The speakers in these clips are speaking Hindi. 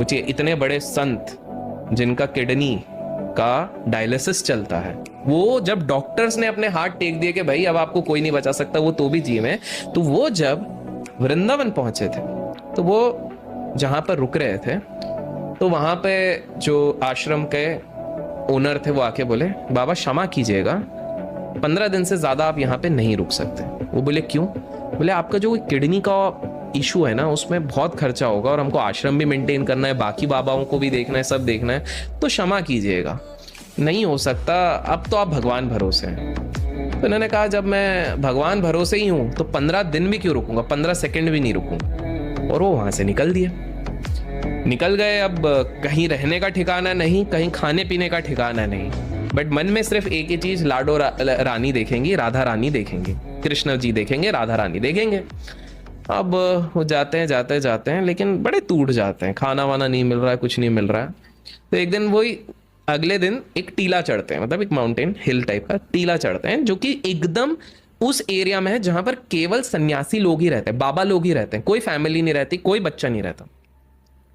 सोचिए इतने बड़े संत जिनका किडनी का डायलिसिस चलता है, वो जब डॉक्टर्स ने अपने हाथ टेक दिए कि भाई अब आपको कोई नहीं बचा सकता, वो तो भी जीव है, तो वो जब वृंदावन पहुंचे थे तो वो जहां पर रुक रहे थे तो वहां पे जो आश्रम के ओनर थे वो आके बोले बाबा क्षमा कीजिएगा, 15 दिन से ज्यादा आप यहाँ पे नहीं रुक सकते। वो बोले क्यों? बोले आपका जो किडनी का इशू है ना उसमें बहुत खर्चा होगा और हमको आश्रम भी मेंटेन करना है, बाकी बाबाओं को भी देखना है, सब देखना है, तो क्षमा कीजिएगा, नहीं हो सकता, अब तो आप भगवान भरोसे हैं। तो इन्होंने कहा जब मैं भगवान भरोसे ही हूं तो 15 दिन भी क्यों रुकूंगा, 15 सेकंड भी नहीं रुकूंगा। और वो वहां से निकल दिए, निकल गए। अब कहीं रहने का ठिकाना नहीं, कहीं खाने पीने का ठिकाना नहीं, बट मन में सिर्फ एक ही चीज, लाडो रानी देखेंगी, राधा रानी देखेंगी, कृष्ण जी देखेंगे, राधा रानी देखेंगे। अब वो जाते हैं जाते जाते हैं, लेकिन बड़े टूट जाते हैं, खाना वाना नहीं मिल रहा है, कुछ नहीं मिल रहा है। तो एक दिन वही अगले दिन एक टीला चढ़ते हैं, मतलब एक माउंटेन हिल टाइप का टीला चढ़ते हैं जो कि एकदम उस एरिया में है जहां पर केवल सन्यासी लोग ही रहते हैं, बाबा लोग ही रहते हैं, कोई फैमिली नहीं रहती, कोई बच्चा नहीं रहता।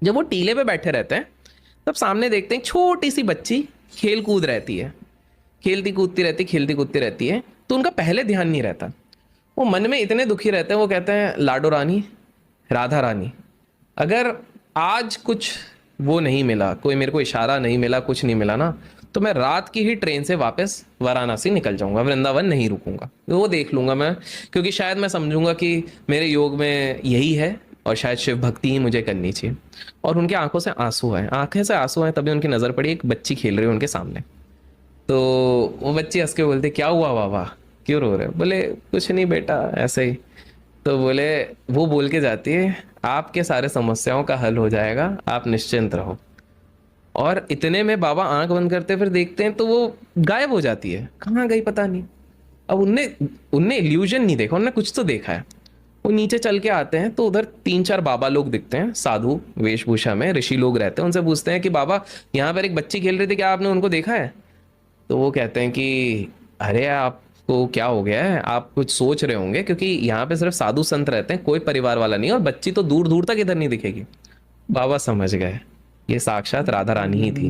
जब वो टीले पे बैठे रहते हैं तब सामने देखते हैं छोटी सी बच्ची खेल कूद रहती है, खेलती कूदती रहती, खेलती कूदती रहती है। तो उनका पहले ध्यान नहीं रहता, वो मन में इतने दुखी रहते हैं, वो कहते हैं लाडो रानी, राधा रानी, अगर आज कुछ वो नहीं मिला, कोई मेरे को इशारा नहीं मिला, कुछ नहीं मिला ना, तो मैं रात की ही ट्रेन से वापस वाराणसी निकल जाऊंगा, वृंदावन नहीं रुकूंगा, वो देख लूंगा मैं, क्योंकि शायद मैं समझूंगा कि मेरे योग में यही है और शायद शिव भक्ति ही मुझे करनी चाहिए। और उनकी आंखों से आंसू है, आंखें से आंसू है, तभी उनकी नजर पड़ी एक बच्ची खेल रही है उनके सामने। तो वो बच्ची हंस के बोलती क्या हुआ बाबा, क्यों रो रहे हो? बोले कुछ नहीं बेटा, ऐसे ही। तो बोले, वो बोल के जाती है आपके सारे समस्याओं का हल हो जाएगा, आप निश्चिंत रहो। और इतने में बाबा आंख बंद करते फिर देखते हैं तो वो गायब हो जाती है, कहाँ गई पता नहीं। अब उनने उनने इल्यूजन नहीं देखा, उनने कुछ तो देखा है। वो नीचे चल के आते हैं तो उधर 3-4 बाबा लोग दिखते हैं, साधु वेशभूषा में, ऋषि लोग रहते हैं। उनसे पूछते हैं कि बाबा यहाँ पर एक बच्ची खेल रही थी, क्या आपने उनको देखा है? तो वो कहते हैं कि अरे आपको क्या हो गया है, आप कुछ सोच रहे होंगे, क्योंकि यहाँ पे सिर्फ साधु संत रहते हैं, कोई परिवार वाला नहीं, और बच्ची तो दूर दूर तक इधर नहीं दिखेगी। बाबा समझ गए ये साक्षात राधा रानी ही थी।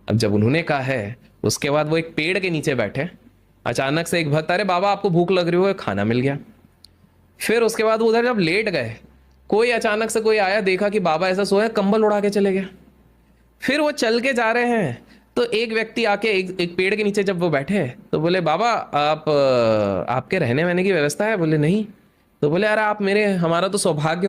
अब जब उन्होंने कहा है, उसके बाद वो एक पेड़ के नीचे बैठे, अचानक से एक भक्त, अरे बाबा आपको भूख लग रही हो, खाना मिल गया। फिर उसके बाद वो उधर जब लेट गए, कोई अचानक से कोई आया, देखा कि बाबा ऐसा सोया, कंबल उड़ा के चले गया। फिर वो चल के जा रहे हैं तो एक व्यक्ति आके एक पेड़ के नीचे जब वो बैठे तो बोले बाबा आप आपके रहने वहने की व्यवस्था है? बोले नहीं। तो बोले अरे आप मेरे, हमारा तो सौभाग्य